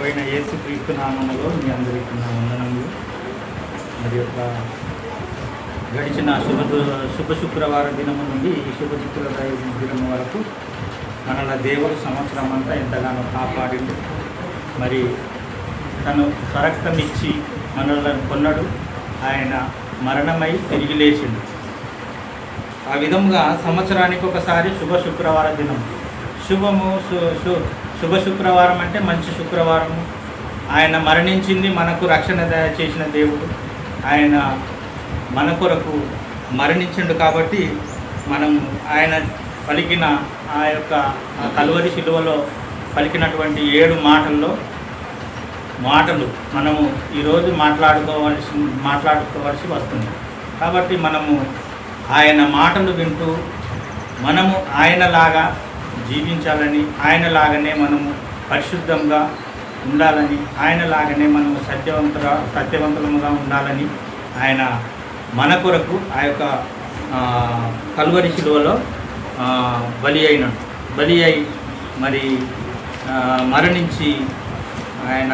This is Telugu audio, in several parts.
ప్రభు అయిన యేసుక్రీస్తు నామములో మీ అందరికీ నా వందనములు. మరి యొక్క గడిచిన శుభ శుక్రవార దినము నుండి ఈ శుభ శుక్రవార దినము వరకు మనల దేవుడు సంవత్సరం అంతా ఎంతగానో కాపాడిండు. మరి తను స్వరక్తం ఇచ్చి మనలను కొన్నాడు. ఆయన మరణమై తిరిగి లేచిండు. ఆ విధంగా సంవత్సరానికి ఒకసారి శుభ శుక్రవార దినం. శుభ శుక్రవారం అంటే మంచి శుక్రవారము. ఆయన మరణించింది మనకు రక్షణ చేసిన దేవుడు. ఆయన మన కొరకు మరణించిండు కాబట్టి మనం ఆయన పలికిన ఆ యొక్క కలువరి శిలువలో పలికినటువంటి 7 మాటలు మనము ఈరోజు మాట్లాడుకోవాల్సి వస్తుంది. కాబట్టి మనము ఆయన మాటలు వింటూ మనము ఆయనలాగా జీవించాలని, ఆయనలాగానే మనము పరిశుద్ధంగా ఉండాలని, ఆయనలాగానే మనము సత్యవంతులముగా ఉండాలని ఆయన మన కొరకు ఆ యొక్క కలువరి శిలువలో బలి అయి మరి మరణించి ఆయన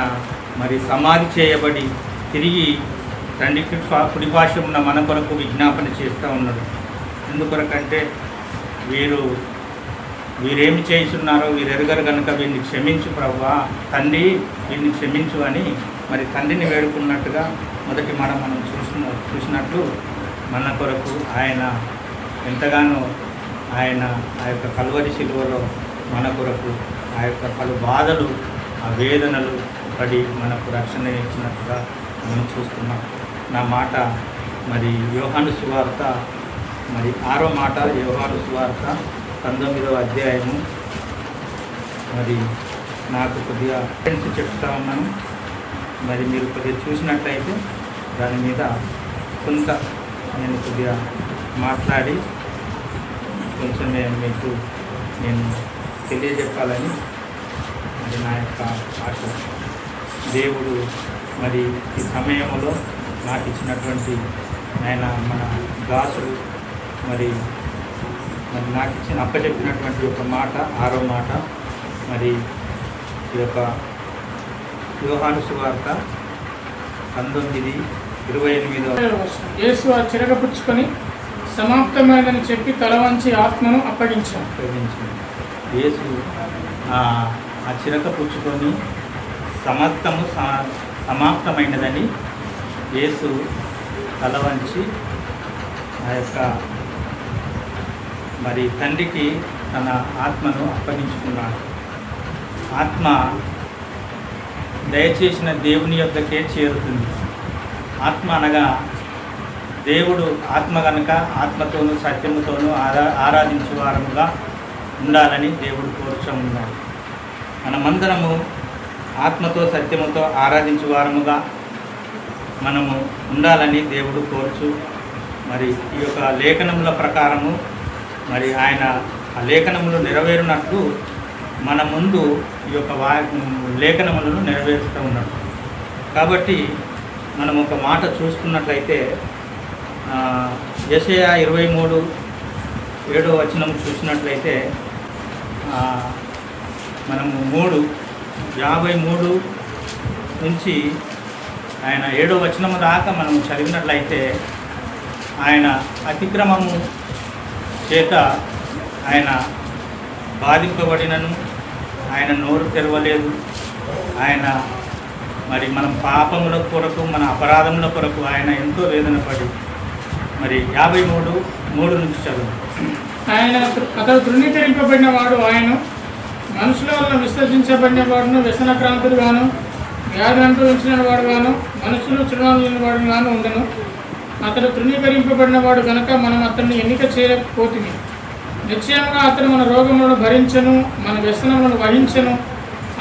మరి సమాధి చేయబడి తిరిగి తండ్రికి కుడిపార్శ్వం ఉన్న మన కొరకు విజ్ఞాపన చేస్తూ ఉన్నాడు. ఎందుకొరకంటే వీరేమి చేస్తున్నారో వీరు ఎరుగరు కనుక వీరిని క్షమించు ప్రభువా, తండ్రి వీరిని క్షమించు అని మరి తండ్రిని వేడుకున్నట్టుగా మొదటి మనం చూసినట్లు మన కొరకు ఆయన ఎంతగానో ఆయన ఆ యొక్క కలువరి శిలువలో మన కొరకు ఆ యొక్క పలు బాధలు, ఆ వేదనలు పడి మనకు రక్షణ ఇచ్చినట్టుగా మనం చూస్తున్నాం. నా మాట మరి యోహాను సువార్త మరి 6వ మాట, యోహాను సువార్త 19వ అధ్యాయము. మరి నాకు కొద్దిగా చెప్తా ఉన్నాను. మరి మీరు కొద్దిగా చూసినట్లయితే దాని మీద కొంత నేను కొద్దిగా మాట్లాడి కొంచెం మీకు నేను తెలియజెప్పాలని మరి నా యొక్క ఆశ. దేవుడు మరి ఈ సమయంలో నాకు ఇచ్చినటువంటి ఆయన మన దాసుడు మరి నాకు అప్పచెప్పినటువంటి ఒక మాట, 6వ మాట. మరి ఈ యొక్క యోహాను సువార్త 19:28. యేసు ఆ చిరగపుచ్చుకొని సమాప్తమైనదని చెప్పి తల వంచి ఆత్మను అప్పగించాడు. యేసు ఆ చిరక పుచ్చుకొని సమస్తము సమాప్తమైనదని యేసు తల వంచి ఆ యొక్క మరి తండ్రికి తన ఆత్మను అప్పగించుకున్నాడు. ఆత్మ దయచేసిన దేవుని యొద్దకే చేరుతుంది. ఆత్మ అనగా దేవుడు ఆత్మ కనుక ఆత్మతోనూ సత్యముతోనూ ఆరాధించే వారముగా ఉండాలని దేవుడు కోరుచున్నాడు. మనమందరము ఆత్మతో సత్యముతో ఆరాధించే వారముగా మనము ఉండాలని దేవుడు కోరుచు మరి ఈ యొక్క లేఖనముల ప్రకారము మరి ఆయన ఆ లేఖనములు నెరవేరునట్లు మన ముందు ఈ యొక్క లేఖనములను నెరవేరుస్తూ ఉన్నాడు. కాబట్టి మనం ఒక మాట చూసుకున్నట్లయితే యెషయా 23:7 చూసినట్లయితే మనము 53 నుంచి ఆయన 7వ దాకా మనం చదివినట్లయితే ఆయన అతిక్రమము చేత ఆయన బాధింపబడినను ఆయన నోరు తెరవలేదు. ఆయన మరి మనం పాపముల కొరకు, మన అపరాధముల కొరకు ఆయన ఎంతో వేదన పడి మరి 53:3 నుంచి చదువు. అతడు తృణీకరింపబడిన వాడు, ఆయన మనుషుల వల్ల విసర్జించబడిన వాడును, వ్యసనక్రాంతుడు గాను, వ్యాధి అనుభవించిన వాడు గాను, మనుషులు చిరునాలు వాడు గాను ఉండను. అతడు తృణీకరింపబడిన వాడు కనుక మనం అతన్ని ఎన్నిక చేయకపోతుంది. నిశ్చయంగా అతడు మన రోగములను భరించను, మన వ్యసనములను వహించను.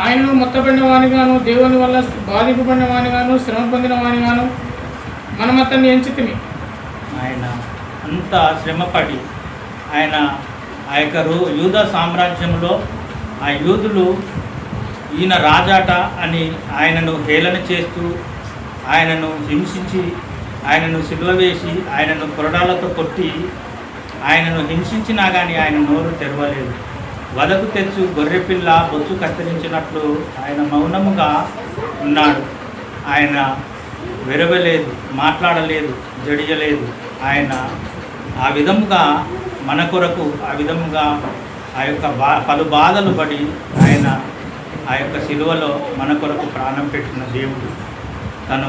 ఆయనను మొత్తబడిన వానిగాను, దేవుని వల్ల బాధింపబడిన వానిగాను, శ్రమ పొందిన వానిగాను మనం అతన్ని ఎంచితిమి. ఆయన అంతా శ్రమపడి ఆయన ఆ యొక్క యూదా సామ్రాజ్యంలో ఆ యూదులు ఈయన రాజాట అని ఆయనను హేళన చేస్తూ, ఆయనను హింసించి, ఆయనను సిలువ వేసి, ఆయనను కొరడాలతో కొట్టి ఆయనను హింసించినా కానీ ఆయన నోరు తెరవలేదు. వదకు తెచ్చు గొర్రెపిల్ల బొచ్చు కత్తిరించినట్లు ఆయన మౌనముగా ఉన్నాడు. ఆయన వెరవలేదు, మాట్లాడలేదు, జడియలేదు. ఆయన ఆ విధముగా మన కొరకు ఆ విధముగా ఆ యొక్క పలు బాధలు పడి ఆయన ఆ యొక్క శిలువలో మన కొరకు ప్రాణం పెట్టిన దేవుడు. తను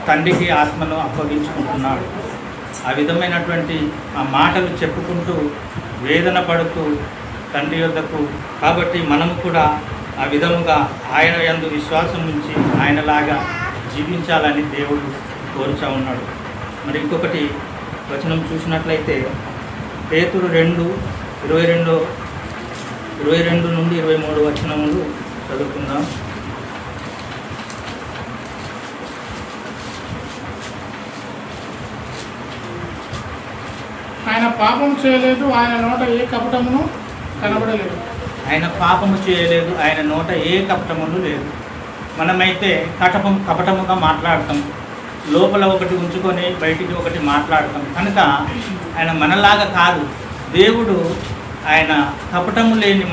తండ్రికి ఆత్మను అప్పగించుకుంటున్నాడు. ఆ విధమైనటువంటి ఆ మాటలు చెప్పుకుంటూ వేదన పడుతూ తండ్రి యొద్దకు. కాబట్టి మనము కూడా ఆ విధముగా ఆయన యందు విశ్వాసం ఉంచి ఆయనలాగా జీవించాలని దేవుడు కోరుచా ఉన్నాడు. మరి ఇంకొకటి వచనం చూసినట్లయితే పేతురు 2:22 నుండి 23 వచనములు చదువుకుందాం. ఆయన పాపం చేయలేదు, ఆయన నోట ఏ కపటమును కనబడలేదు. ఆయన పాపము చేయలేదు, ఆయన నోట ఏ కపటమును లేదు. మనమైతే కపటముగా మాట్లాడతాం, లోపల ఒకటి ఉంచుకొని బయటికి ఒకటి మాట్లాడతాం. కనుక ఆయన మనలాగా కాదు. దేవుడు ఆయన కపటము లేని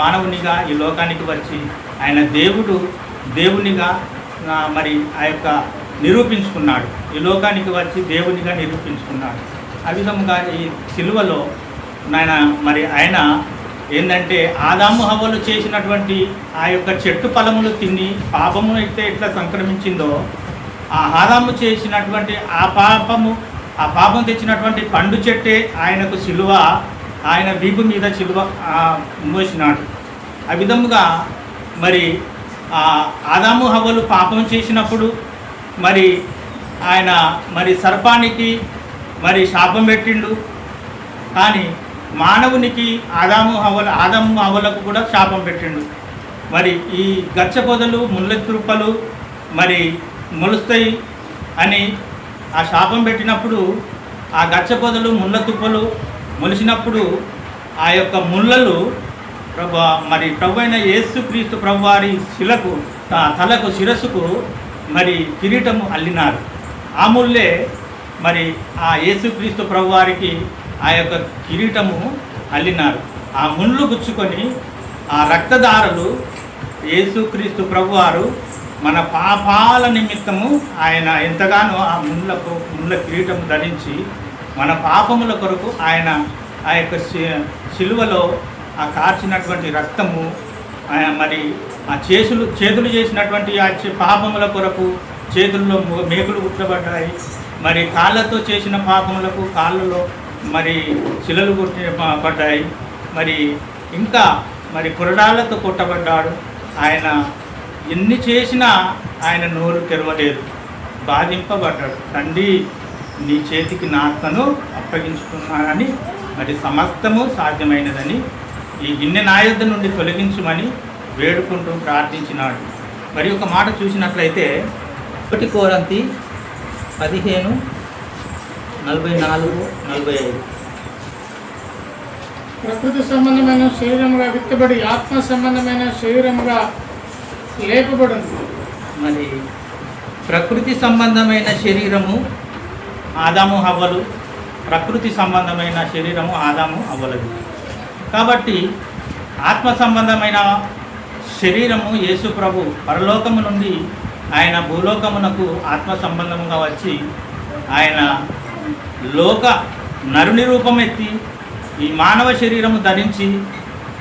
మానవునిగా ఈ లోకానికి వచ్చి ఆయన దేవునిగా మరి ఆ యొక్క నిరూపించుకున్నాడు. ఈ లోకానికి వచ్చి దేవునిగా నిరూపించుకున్నాడు. ఆ విధముగా ఈ సిలువలో ఆయన ఏంటంటే ఆదాము హవ్వలు చేసినటువంటి ఆ యొక్క చెట్టు ఫలములు తిని పాపము అయితే ఎట్లా సంక్రమించిందో, ఆ ఆదాము చేసినటువంటి ఆ పాపం తెచ్చినటువంటి పండు చెట్టే ఆయనకు సిలువ, ఆయన వీపు మీద సిలువ మోసినాడు. ఆ విధముగా మరి ఆదాము హవ్వలు పాపం చేసినప్పుడు మరి ఆయన సర్పానికి శాపం పెట్టిండు. కానీ మానవునికి ఆదాము హవ్వలకు కూడా శాపం పెట్టిండు. మరి ఈ గచ్చ పొదలు ముళ్ళ తురుపలు మొలుస్తాయి అని ఆ శాపం పెట్టినప్పుడు ఆ గచ్చ పొదలు ముళ్ళ తుప్పలు మొలిచినప్పుడు ఆ యొక్క ముళ్ళలు ప్రభు అయిన యేసుక్రీస్తు ప్రభువారి తలకు శిరస్సుకు కిరీటము అల్లినారు. ఆ ముళ్ళే ఆ యేసుక్రీస్తు ప్రభువారికి ఆ యొక్క కిరీటము అల్లినారు. ఆ ముళ్ళు గుచ్చుకొని ఆ రక్తధారలు యేసుక్రీస్తు ప్రభువారు మన పాపాల నిమిత్తము ఆయన ఎంతగానో ఆ ముళ్ళ కిరీటము ధరించి మన పాపముల కొరకు ఆయన ఆ యొక్క శిలువలో ఆ కార్చినటువంటి రక్తము ఆ చేతులు చేసినటువంటి ఆ పాపముల కొరకు చేతుల్లో మేకులు కుట్టబడ్డాయి. కాళ్ళతో చేసిన పాపములకు కాళ్ళలో శిలలు పడ్డాయి. ఇంకా కొరడాలతో కొట్టబడ్డాడు. ఆయన ఎన్ని చేసినా ఆయన నోరు తెరవలేదు, బాధింపబడ్డాడు. తండ్రి నీ చేతికి నా ఆత్మను అప్పగించుకున్నానని సమస్తము సాధ్యమైనదని ఈ గిన్నె నా యొద్ద నుండి తొలగించుమని వేడుకుంటూ ప్రార్థించినాడు. ఒక మాట చూసినట్లయితే 1 కొరింథీ 15:44-45 ప్రకృతి సంబంధమైన శరీరముగా విత్తబడి ఆత్మ సంబంధమైన శరీరముగా లేపబడింది. ప్రకృతి సంబంధమైన శరీరము ఆదాము హవ్వలు, ప్రకృతి సంబంధమైన శరీరము ఆదాము హవ్వలది. కాబట్టి ఆత్మ సంబంధమైన శరీరము యేసు ప్రభు పరలోకము నుండి ఆయన భూలోకమునకు ఆత్మ సంబంధముగా వచ్చి ఆయన నరుని రూపం ఎత్తి ఈ మానవ శరీరము ధరించి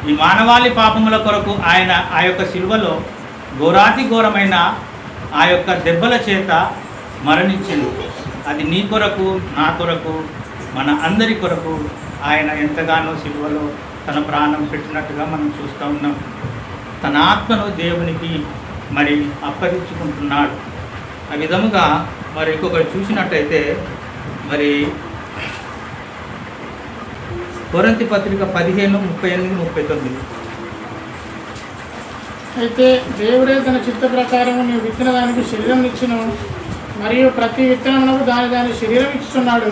ఈ మానవాళి పాపముల కొరకు ఆయన ఆ యొక్క శిలువలో ఘోరాతి ఘోరమైన ఆ యొక్క దెబ్బల చేత మరణించింది. అది నీ కొరకు, నా కొరకు, మన అందరి కొరకు ఆయన ఎంతగానో శిలువలో తన ప్రాణం పెట్టినట్టుగా మనం చూస్తూ ఉన్నాం. తన ఆత్మను దేవునికి అప్పగించుకుంటున్నాడు. ఆ విధముగా ఇంకొకటి చూసినట్టయితే కొరింథీ పత్రిక 15:38-39 అయితే దేవుడే తన చిత్త ప్రకారం నీవు విత్తన దానికి శరీరం ఇచ్చును, మరియు ప్రతి విత్తనమునకు దాని శరీరం ఇస్తున్నాడు.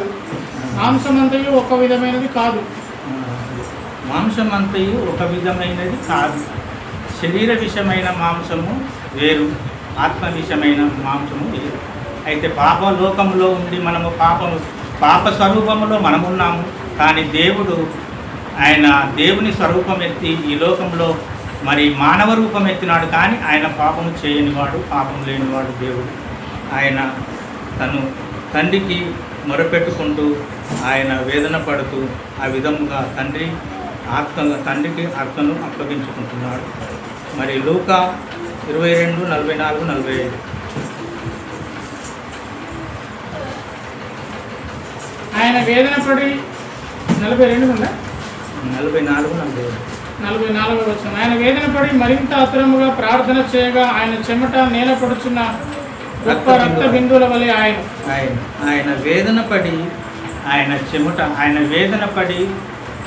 మాంసమంతయు ఒక విధమైనది కాదు. మాంసమంతయు ఒక విధమైనది కాదు. శరీర విషమైన మాంసము వేరు, ఆత్మ విషమైన మాంసము వేరు. అయితే పాపలోకంలో ఉండి మనము పాప స్వరూపములో మనమున్నాము. కానీ దేవుడు ఆయన దేవుని స్వరూపం ఎత్తి ఈ లోకంలో మరి మానవ రూపం ఎత్తినాడు, కానీ ఆయన పాపము చేయనివాడు, పాపం లేనివాడు దేవుడు. ఆయన తను తండ్రికి మొరపెట్టుకుంటూ ఆయన వేదన పడుతూ ఆ విధముగా తండ్రికి ఆత్మను అప్పగించుకుంటున్నాడు. మరి లూకా 22:44-45. ఆయన వేదన పడి 42 ఉందా 44-45 వచ్చిన ఆయన వేదన పడి మరింత ఆతురముగా ప్రార్థన చేయగా ఆయన చెమట నేల పడుచున్న గొప్ప రక్త బిందువుల వలె ఆయన వేదన పడి ఆయన వేదన పడి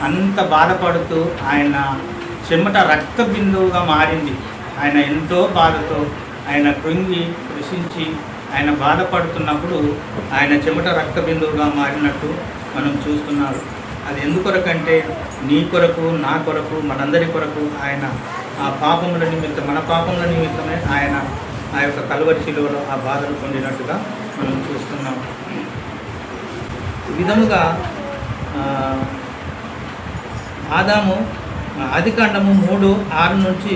అంత బాధపడుతూ ఆయన చెమట రక్త బిందువుగా మారింది. ఆయన ఎంతో బాధతో ఆయన కృంగి కృషించి ఆయన బాధపడుతున్నప్పుడు ఆయన చెమట రక్త బిందువుగా మారినట్టు మనం చూస్తున్నాడు. అది ఎందుకొరకంటే నీ కొరకు, నా కొరకు, మనందరి కొరకు ఆయన ఆ పాపముల నిమిత్తం, మన పాపముల నిమిత్తమే ఆయన ఆ యొక్క కలువరి శిలువలో ఆ బాధలు పొందినట్టుగా మనం చూస్తున్నాం. ఈ విధముగా ఆదాము ఆదికాండము 3:6 నుంచి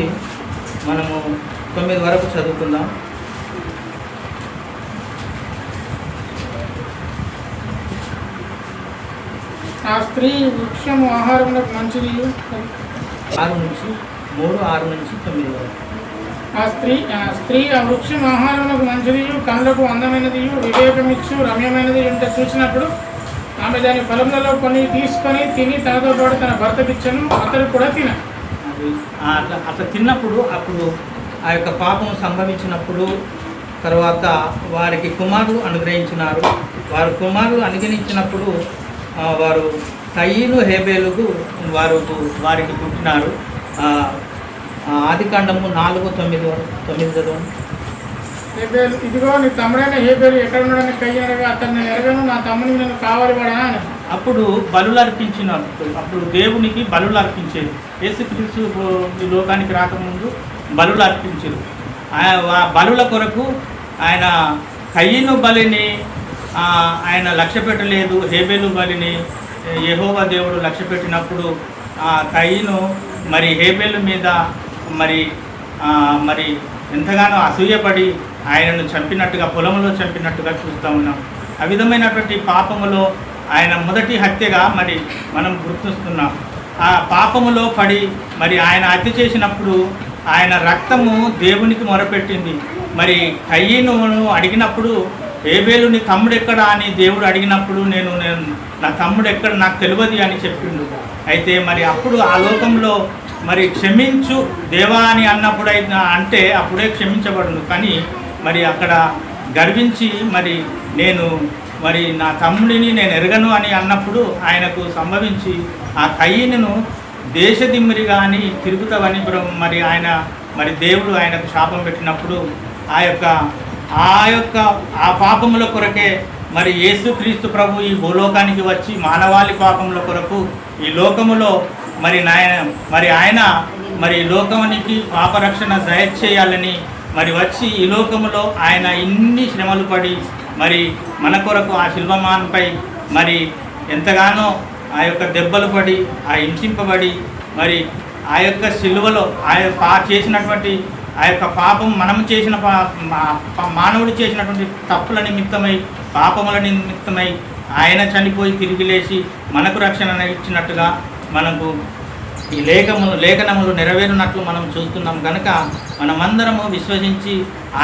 మనము 9 వరకు చదువుకుందాం. ఆ స్త్రీ వృక్షము ఆహారములకు మంచిది. 6 నుంచి 9 వరకు. ఆ స్త్రీ ఆ వృక్షం ఆహారములకు మంచిది, కళ్ళకు అందమైనది, వివేకమిచ్చు రమ్యమైనది ఉంటే చూసినప్పుడు ఆమె దాని ఫలములలో కొన్ని తీసుకొని తిని తనతో పాటు తన భర్తకిచ్చను, అతడు కూడా అట్లా తిన్నప్పుడు అప్పుడు ఆ యొక్క పాపం సంభవించినప్పుడు తర్వాత వారికి కుమారులు అనుగ్రహించినారు. వారు కుమారులు అనుగ్రహించినప్పుడు వారు కయీను హేబేలుకు వారికి పుట్టినారు. ఆదికాండము 4:9 చదవండి. హేబేలు, ఇదిగో నీ తమ్ముడైన హేబేలు ఎక్కడ ఉన్నాడని కయ్యనగా అతన్ని ఎరగను, నా తమ్ముడికి నేను కావాలి వాడా అని. అప్పుడు బలులు అర్పించినప్పుడు, అప్పుడు దేవునికి బలులు అర్పించేది. యేసుక్రీస్తు ఈ లోకానికి రాకముందు బలులు అర్పించారు. బలుల కొరకు ఆయన కయ్యను బలిని ఆయన లక్ష్య పెట్టలేదు. హేబేలు బలిని యెహోవా దేవుడు లక్ష్య పెట్టినప్పుడు కయ్యను మరి హేబేలు మీద మరి ఎంతగానో అసూయపడి ఆయనను చంపినట్టుగా, పొలంలో చంపినట్టుగా చూస్తూ ఉన్నాం. ఆ విధమైనటువంటి పాపములో ఆయన మొదటి హత్యగా మరి మనం గుర్తిస్తున్నాం. ఆ పాపములో పడి మరి ఆయన హత్య చేసినప్పుడు ఆయన రక్తము దేవునికి మొరపెట్టింది. మరి కయ్యను అడిగినప్పుడు హేబేలు నీ తమ్ముడు ఎక్కడ అని దేవుడు అడిగినప్పుడు నేను నా తమ్ముడు ఎక్కడ నాకు తెలియదు అని చెప్పిండు. అయితే మరి అప్పుడు ఆ లోకంలో మరి క్షమించు దేవా అని అన్నప్పుడు అంటే అప్పుడే క్షమించబడును. కానీ మరి అక్కడ గర్వించి మరి నా తమ్ముడిని నేను ఎరగను అని అన్నప్పుడు ఆయనకు సంభవించి ఆ కయ్యను దేశదిమ్మిరిగా అని తిరుగుతావని మరి దేవుడు ఆయనకు శాపం పెట్టినప్పుడు ఆ పాపముల కొరకే మరి యేసుక్రీస్తు ప్రభు ఈ భూలోకానికి వచ్చి మానవాళి పాపముల కొరకు ఈ లోకములో మరి ఆయన మరి లోకమునికి పాపరక్షణ దయచేయాలని మరి వచ్చి ఈ లోకములో ఆయన ఇన్ని శ్రమలు పడి మరి మన కొరకు ఆ శిల్వమాన్పై మరి ఎంతగానో ఆ యొక్క దెబ్బలు పడి హింసింపబడి మరి ఆ యొక్క శిలువలో చేసినటువంటి ఆ యొక్క పాపం మనం చేసిన మానవుడు చేసినటువంటి తప్పుల నిమిత్తమై పాపముల నిమిత్తమై ఆయన చనిపోయి తిరిగి లేచి మనకు రక్షణ ఇచ్చినట్టుగా మనకు ఈ లేఖనములు నెరవేరునట్లు మనం చూస్తున్నాం. కనుక మనమందరము విశ్వసించి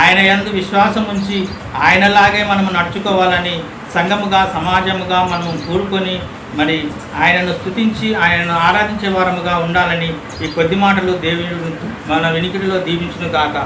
ఆయన యందు విశ్వాసం ఉంచి ఆయనలాగే మనము నడుచుకోవాలని సంఘముగా సమాజముగా మనము కూడుకొని మరి ఆయనను స్తుతించి ఆయనను ఆరాధించే వారముగా ఉండాలని ఈ కొద్ది మాటలు దేవుడు మన వినికిడిలో దీవించును గాక.